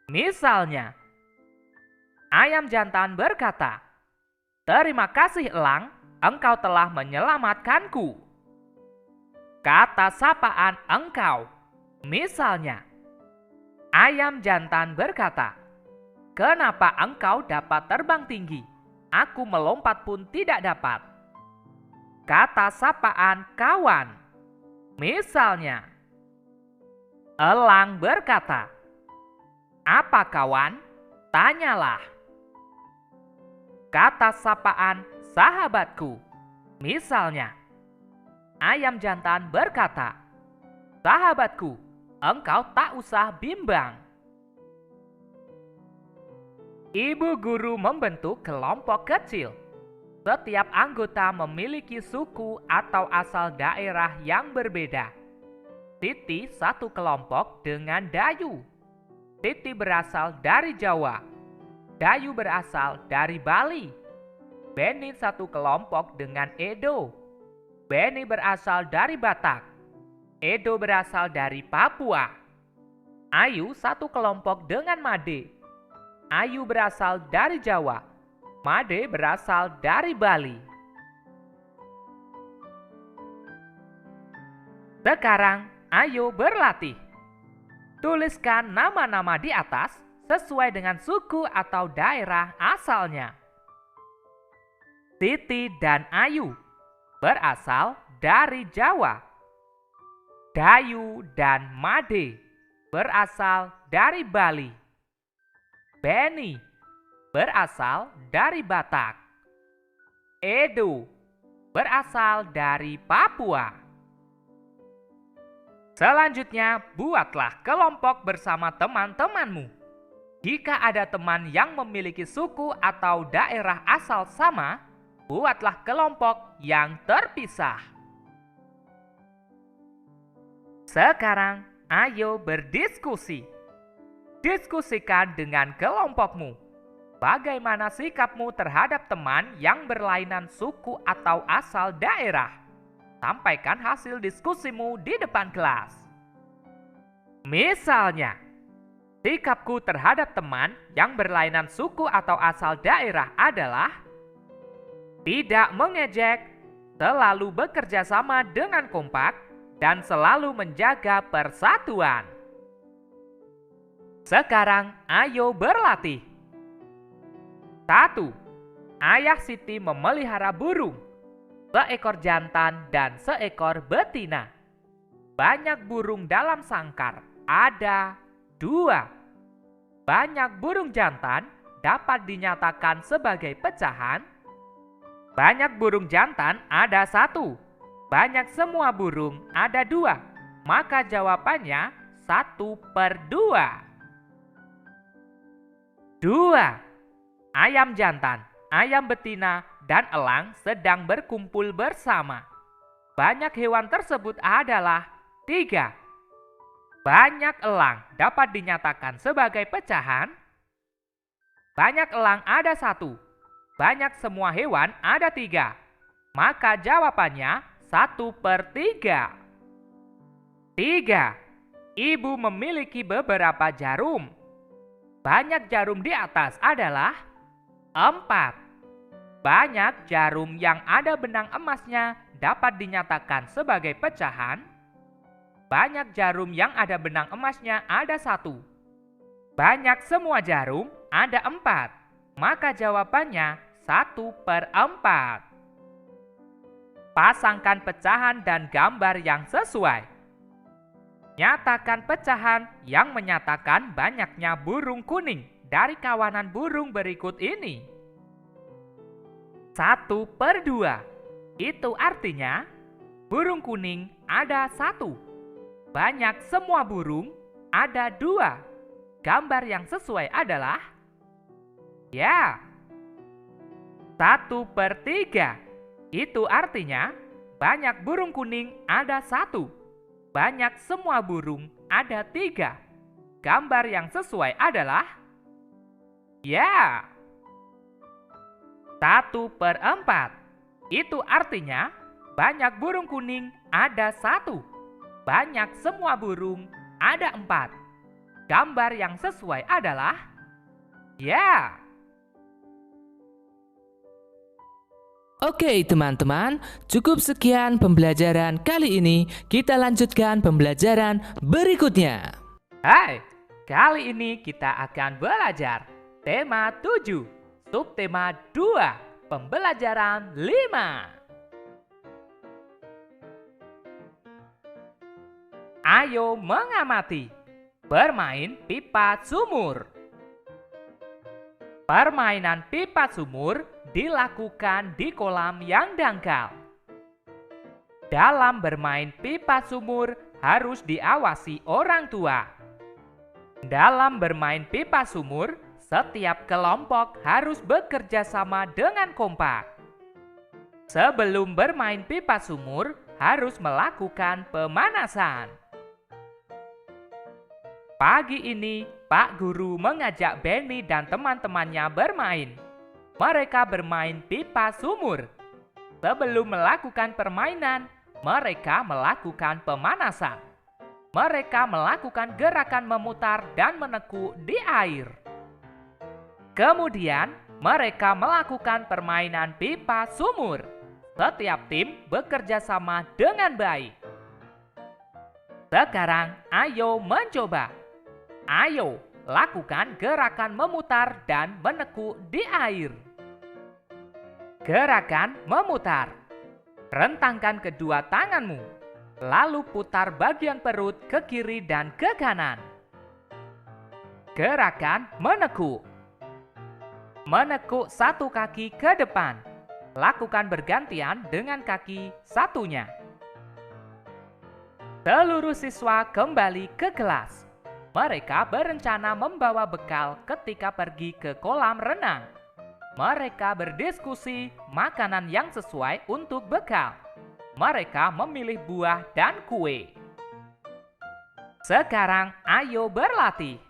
Misalnya, ayam jantan berkata, "Terima kasih elang, engkau telah menyelamatkanku." Kata sapaan engkau. Misalnya, ayam jantan berkata, "Kenapa engkau dapat terbang tinggi? Aku melompat pun tidak dapat." Kata sapaan kawan. Misalnya, elang berkata, "Apa kawan? Tanyalah." Kata sapaan sahabatku. Misalnya, ayam jantan berkata, "Sahabatku, engkau tak usah bimbang." Ibu guru membentuk kelompok kecil. Setiap anggota memiliki suku atau asal daerah yang berbeda. Titi satu kelompok dengan Dayu. Titi berasal dari Jawa. Dayu berasal dari Bali. Beni satu kelompok dengan Edo. Beni berasal dari Batak. Edo berasal dari Papua. Ayu satu kelompok dengan Made. Ayu berasal dari Jawa. Made berasal dari Bali. Sekarang, ayo berlatih. Tuliskan nama-nama di atas sesuai dengan suku atau daerah asalnya. Titi dan Ayu berasal dari Jawa. Dayu dan Made berasal dari Bali. Beni berasal dari Batak. Edo berasal dari Papua. Selanjutnya, buatlah kelompok bersama teman-temanmu. Jika ada teman yang memiliki suku atau daerah asal sama, buatlah kelompok yang terpisah. Sekarang, ayo berdiskusi. Diskusikan dengan kelompokmu. Bagaimana sikapmu terhadap teman yang berlainan suku atau asal daerah? Sampaikan hasil diskusimu di depan kelas. Misalnya, sikapku terhadap teman yang berlainan suku atau asal daerah adalah tidak mengejek, selalu bekerja sama dengan kompak, dan selalu menjaga persatuan. Sekarang, ayo berlatih. 1. Ayah Siti memelihara burung, seekor jantan dan seekor betina. Banyak burung dalam sangkar, ada 2. Banyak burung jantan dapat dinyatakan sebagai pecahan. Banyak burung jantan ada 1. Banyak semua burung ada 2. Maka jawabannya 1/2. 2. Ayam jantan, ayam betina, dan elang sedang berkumpul bersama. Banyak hewan tersebut adalah 3. Banyak elang dapat dinyatakan sebagai pecahan. Banyak elang ada 1. Banyak semua hewan ada 3. Maka jawabannya 1/3. 3. Ibu memiliki beberapa jarum. Banyak jarum di atas adalah 4. Banyak jarum yang ada benang emasnya dapat dinyatakan sebagai pecahan. Banyak jarum yang ada benang emasnya ada 1. Banyak semua jarum ada 4. Maka jawabannya 1/4. Pasangkan pecahan dan gambar yang sesuai. Nyatakan pecahan yang menyatakan banyaknya burung kuning dari kawanan burung berikut ini. 1/2. Itu artinya burung kuning ada 1. Banyak semua burung ada 2. Gambar yang sesuai adalah 1/3. Itu artinya banyak burung kuning ada 1. Banyak semua burung ada 3. Gambar yang sesuai adalah 1/4. Itu artinya banyak burung kuning ada 1. Banyak semua burung ada 4. Gambar yang sesuai adalah ya. Oke teman-teman, cukup sekian pembelajaran kali ini. Kita lanjutkan pembelajaran berikutnya. Hai, kali ini kita akan belajar tema 7, subtema 2, pembelajaran 5. Ayo mengamati. Bermain pipa sumur. Permainan pipa sumur dilakukan di kolam yang dangkal. Dalam bermain pipa sumur harus diawasi orang tua. Dalam bermain pipa sumur, setiap kelompok harus bekerja sama dengan kompak. Sebelum bermain pipa sumur, harus melakukan pemanasan. Pagi ini, Pak Guru mengajak Benny dan teman-temannya bermain. Mereka bermain pipa sumur. Sebelum melakukan permainan, mereka melakukan pemanasan. Mereka melakukan gerakan memutar dan menekuk di air. Kemudian, mereka melakukan permainan pipa sumur. Setiap tim bekerja sama dengan baik. Sekarang, ayo mencoba. Ayo, lakukan gerakan memutar dan menekuk di air. Gerakan memutar. Rentangkan kedua tanganmu, lalu putar bagian perut ke kiri dan ke kanan. Gerakan menekuk. Menekuk satu kaki ke depan. Lakukan bergantian dengan kaki satunya. Seluruh siswa kembali ke kelas. Mereka berencana membawa bekal ketika pergi ke kolam renang. Mereka berdiskusi makanan yang sesuai untuk bekal. Mereka memilih buah dan kue. Sekarang ayo berlatih.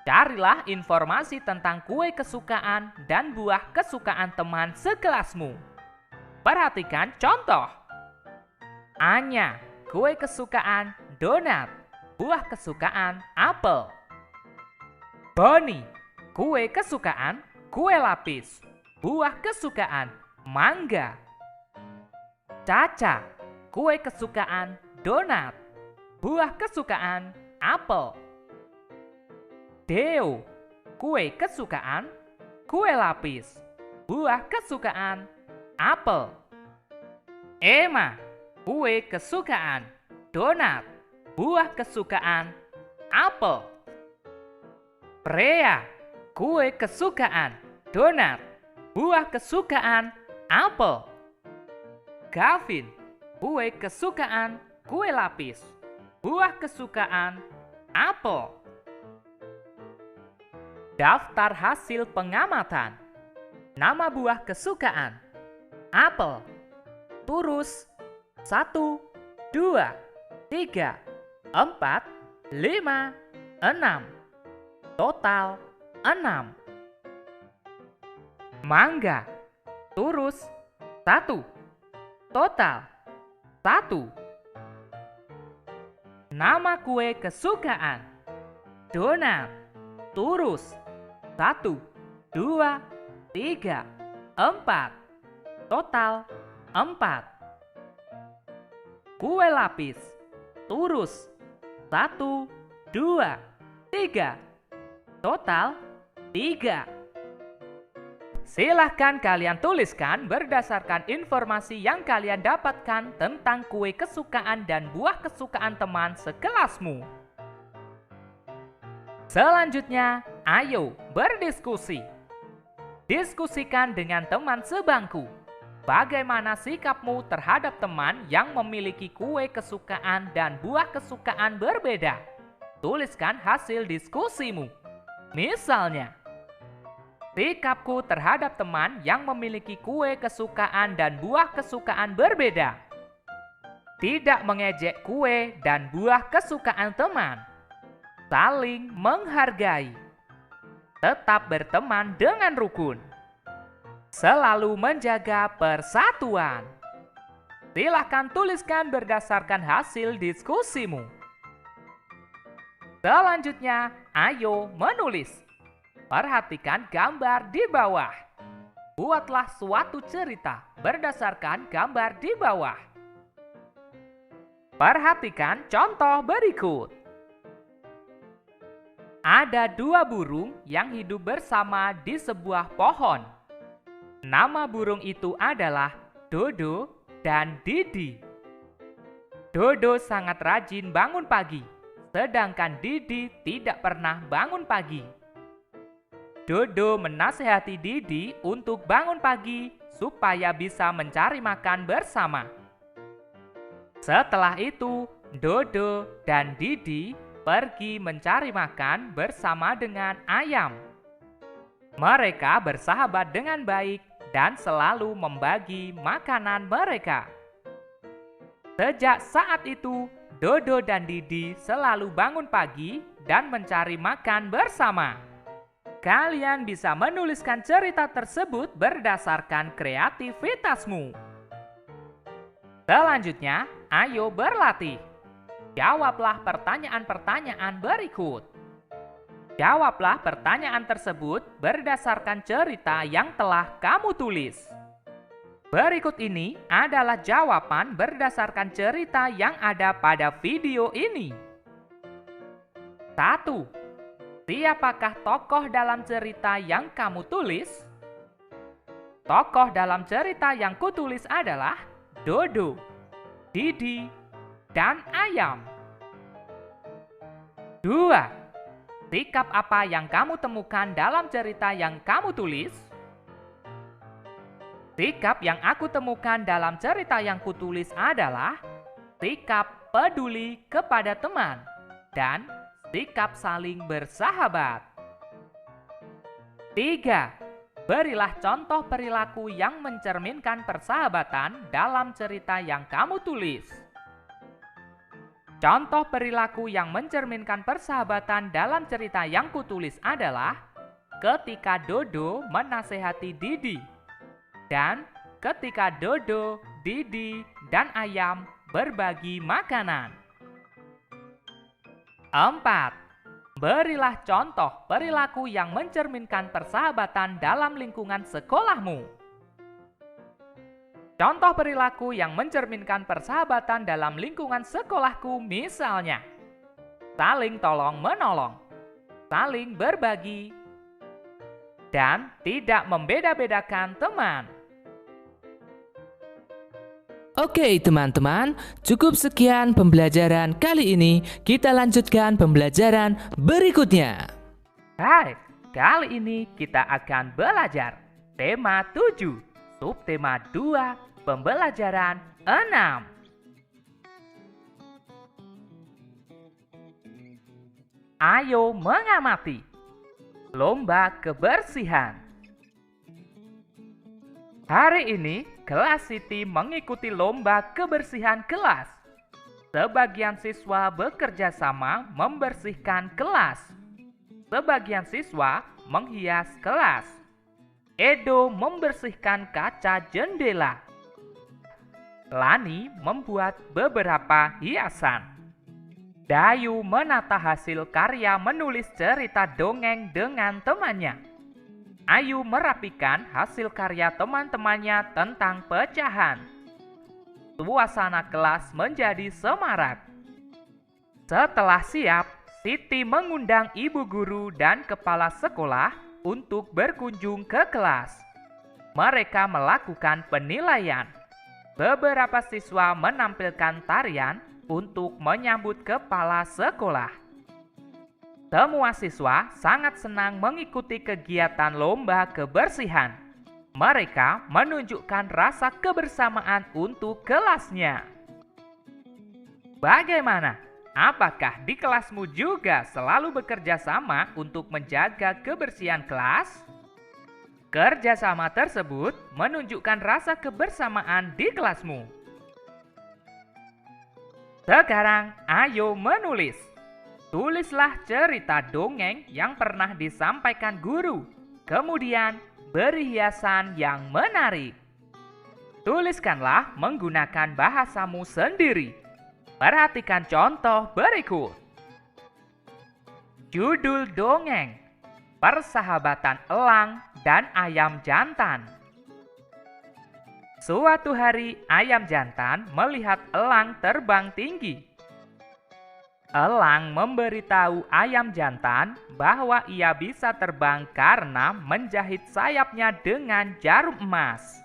Carilah informasi tentang kue kesukaan dan buah kesukaan teman sekelasmu. Perhatikan contoh. Anya, kue kesukaan donat. Buah kesukaan apel. Boni, kue kesukaan kue lapis. Buah kesukaan mangga. Caca, kue kesukaan donat. Buah kesukaan apel. Deo, kue kesukaan kue lapis. Buah kesukaan apel. Emma, kue kesukaan donat. Buah kesukaan apel. Prea, kue kesukaan donat. Buah kesukaan apel. Gavin, kue kesukaan kue lapis. Buah kesukaan apel. Daftar hasil pengamatan. Nama buah kesukaan apel. Turus 1, 2, 3, 4, 5, 6. Total 6. Mangga. Turus 1. Total 1. Nama kue kesukaan donat. Turus 1, 2, 3, 4. Total 4. Kue lapis. Turus 1, 2, 3. Total 3. Silahkan kalian tuliskan berdasarkan informasi yang kalian dapatkan tentang kue kesukaan dan buah kesukaan teman sekelasmu. Selanjutnya, ayo berdiskusi. Diskusikan dengan teman sebangku. Bagaimana sikapmu terhadap teman yang memiliki kue kesukaan dan buah kesukaan berbeda? Tuliskan hasil diskusimu. Misalnya, sikapku terhadap teman yang memiliki kue kesukaan dan buah kesukaan berbeda. Tidak mengejek kue dan buah kesukaan teman. Saling menghargai. Tetap berteman dengan rukun. Selalu menjaga persatuan. Silakan tuliskan berdasarkan hasil diskusimu. Selanjutnya, ayo menulis. Perhatikan gambar di bawah. Buatlah suatu cerita berdasarkan gambar di bawah. Perhatikan contoh berikut. Ada dua burung yang hidup bersama di sebuah pohon. Nama burung itu adalah Dodo dan Didi. Dodo sangat rajin bangun pagi, sedangkan Didi tidak pernah bangun pagi. Dodo menasehati Didi untuk bangun pagi supaya bisa mencari makan bersama. Setelah itu, Dodo dan Didi pergi mencari makan bersama dengan ayam. Mereka bersahabat dengan baik dan selalu membagi makanan mereka. Sejak saat itu, Dodo dan Didi selalu bangun pagi dan mencari makan bersama. Kalian bisa menuliskan cerita tersebut berdasarkan kreativitasmu. Selanjutnya, ayo berlatih. Jawablah pertanyaan-pertanyaan berikut. Jawablah pertanyaan tersebut berdasarkan cerita yang telah kamu tulis. Berikut ini adalah jawaban berdasarkan cerita yang ada pada video ini. 1. Siapakah tokoh dalam cerita yang kamu tulis? Tokoh dalam cerita yang kutulis adalah Dodo, Didi, dan ayam. 2. Sikap apa yang kamu temukan dalam cerita yang kamu tulis? Sikap yang aku temukan dalam cerita yang kutulis adalah sikap peduli kepada teman dan sikap saling bersahabat. 3. Berilah contoh perilaku yang mencerminkan persahabatan dalam cerita yang kamu tulis. Contoh perilaku yang mencerminkan persahabatan dalam cerita yang kutulis adalah ketika Dodo menasehati Didi dan ketika Dodo, Didi, dan ayam berbagi makanan. 4. Berilah contoh perilaku yang mencerminkan persahabatan dalam lingkungan sekolahmu. Contoh perilaku yang mencerminkan persahabatan dalam lingkungan sekolahku misalnya saling tolong-menolong, saling berbagi, dan tidak membeda-bedakan teman. Oke teman-teman, cukup sekian pembelajaran kali ini. Kita lanjutkan pembelajaran berikutnya. Hai, kali ini kita akan belajar tema 7, subtema 2, pembelajaran 6. Ayo mengamati lomba kebersihan. Hari ini, kelas Siti mengikuti lomba kebersihan kelas. Sebagian siswa bekerja sama membersihkan kelas. Sebagian siswa menghias kelas. Edo membersihkan kaca jendela. Lani membuat beberapa hiasan. Dayu menata hasil karya menulis cerita dongeng dengan temannya. Ayu merapikan hasil karya teman-temannya tentang pecahan. Suasana kelas menjadi semarak. Setelah siap, Siti mengundang ibu guru dan kepala sekolah untuk berkunjung ke kelas. Mereka melakukan penilaian. Beberapa siswa menampilkan tarian untuk menyambut kepala sekolah. Semua siswa sangat senang mengikuti kegiatan lomba kebersihan. Mereka menunjukkan rasa kebersamaan untuk kelasnya. Bagaimana? Apakah di kelasmu juga selalu bekerja sama untuk menjaga kebersihan kelas? Kerjasama tersebut menunjukkan rasa kebersamaan di kelasmu. Sekarang, ayo menulis. Tulislah cerita dongeng yang pernah disampaikan guru. Kemudian, beri hiasan yang menarik. Tuliskanlah menggunakan bahasamu sendiri. Perhatikan contoh berikut. Judul dongeng: Persahabatan Elang dan Ayam Jantan. Suatu hari, ayam jantan melihat elang terbang tinggi. Elang memberitahu ayam jantan bahwa ia bisa terbang karena menjahit sayapnya dengan jarum emas.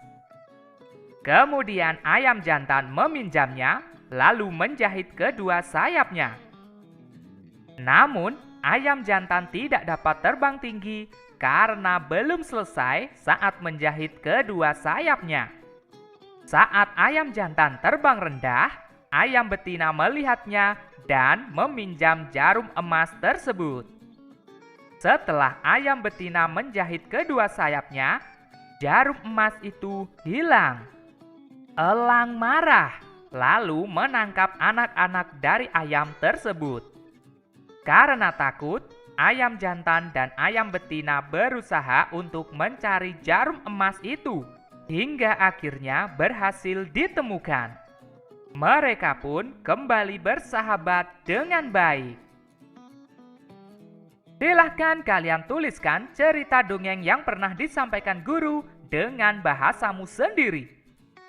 Kemudian ayam jantan meminjamnya, lalu menjahit kedua sayapnya. Namun, ayam jantan tidak dapat terbang tinggi karena belum selesai saat menjahit kedua sayapnya. Saat ayam jantan terbang rendah, ayam betina melihatnya dan meminjam jarum emas tersebut. Setelah ayam betina menjahit kedua sayapnya, jarum emas itu hilang. Elang marah, lalu menangkap anak-anak dari ayam tersebut. Karena takut, ayam jantan dan ayam betina berusaha untuk mencari jarum emas itu, hingga akhirnya berhasil ditemukan. Mereka pun kembali bersahabat dengan baik. Silahkan kalian tuliskan cerita dongeng yang pernah disampaikan guru dengan bahasamu sendiri.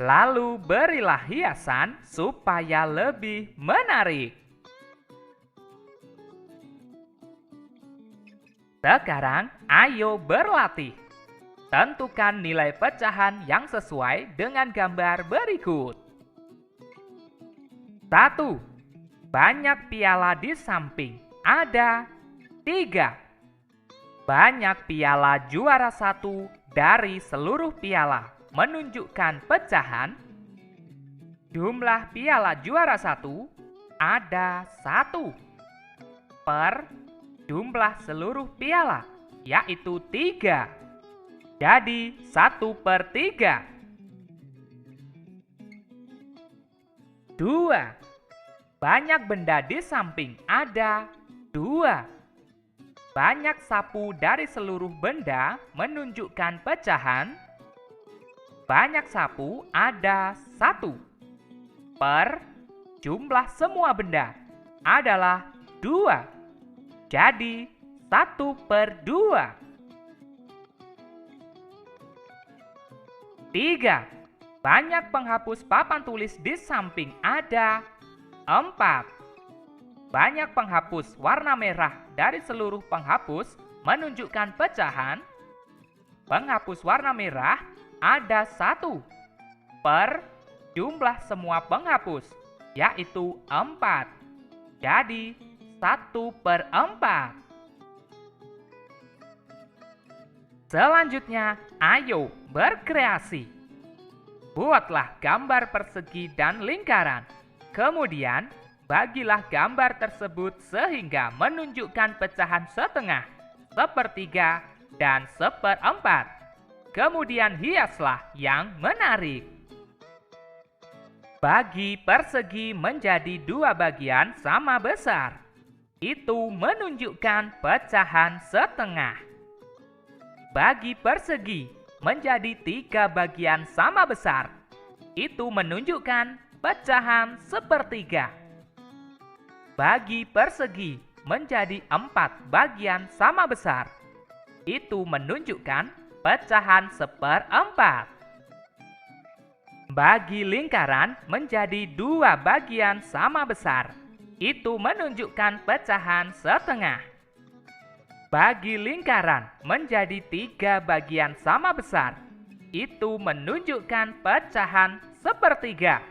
Lalu berilah hiasan supaya lebih menarik. Sekarang, ayo berlatih. Tentukan nilai pecahan yang sesuai dengan gambar berikut. 1. Banyak piala di samping, ada 3. Banyak piala juara 1 dari seluruh piala menunjukkan pecahan. Jumlah piala juara 1 ada 1 per jumlah seluruh piala, yaitu 3. Jadi 1/3. 2. Banyak benda di samping, ada 2. Banyak sapu dari seluruh benda menunjukkan pecahan. Banyak sapu ada 1 per jumlah semua benda adalah 2. Jadi 1/2. 3. Banyak penghapus papan tulis di samping, ada 4. Banyak penghapus warna merah dari seluruh penghapus menunjukkan pecahan. Penghapus warna merah ada 1 per jumlah semua penghapus, yaitu 4. Jadi 1/4. Selanjutnya, ayo berkreasi. Buatlah gambar persegi dan lingkaran. Kemudian, bagilah gambar tersebut sehingga menunjukkan pecahan setengah, sepertiga, dan 1/4. Kemudian hiaslah yang menarik. Bagi persegi menjadi 2 bagian sama besar. Itu menunjukkan pecahan setengah. Bagi persegi menjadi 3 bagian sama besar. Itu menunjukkan pecahan sepertiga. Bagi persegi menjadi 4 bagian sama besar. Itu menunjukkan pecahan 1/4. Bagi lingkaran menjadi 2 bagian sama besar. Itu menunjukkan pecahan setengah. Bagi lingkaran menjadi 3 bagian sama besar. Itu menunjukkan pecahan sepertiga.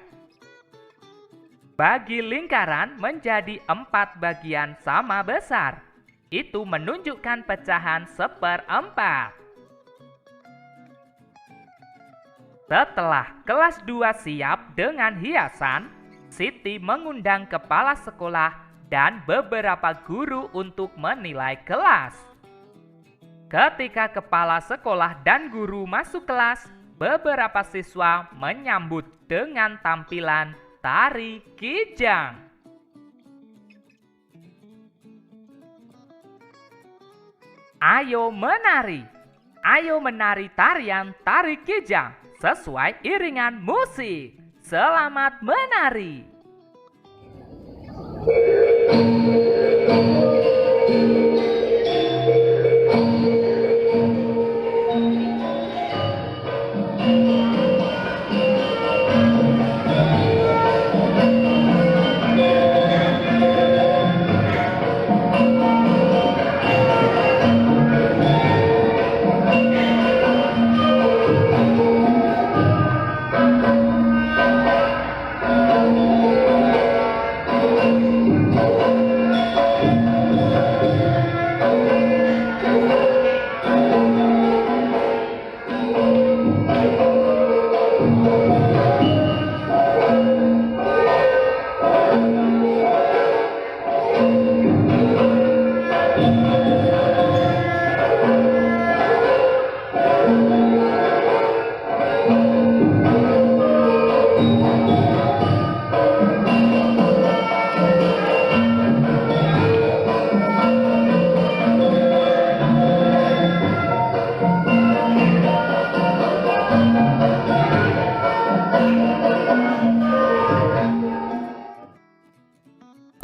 Bagi lingkaran menjadi 4 bagian sama besar. Itu menunjukkan pecahan 1/4. Setelah kelas 2 siap dengan hiasan, Siti mengundang kepala sekolah dan beberapa guru untuk menilai kelas. Ketika kepala sekolah dan guru masuk kelas, beberapa siswa menyambut dengan tampilan tari kijang. Ayo menari! Ayo menari tarian tari kijang sesuai iringan musik. Selamat menari!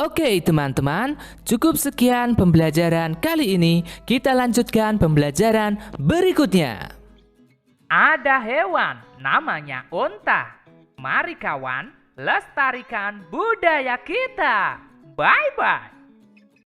Oke teman-teman, cukup sekian pembelajaran kali ini. Kita lanjutkan pembelajaran berikutnya. Ada hewan namanya unta. Mari kawan, lestarikan budaya kita. Bye-bye.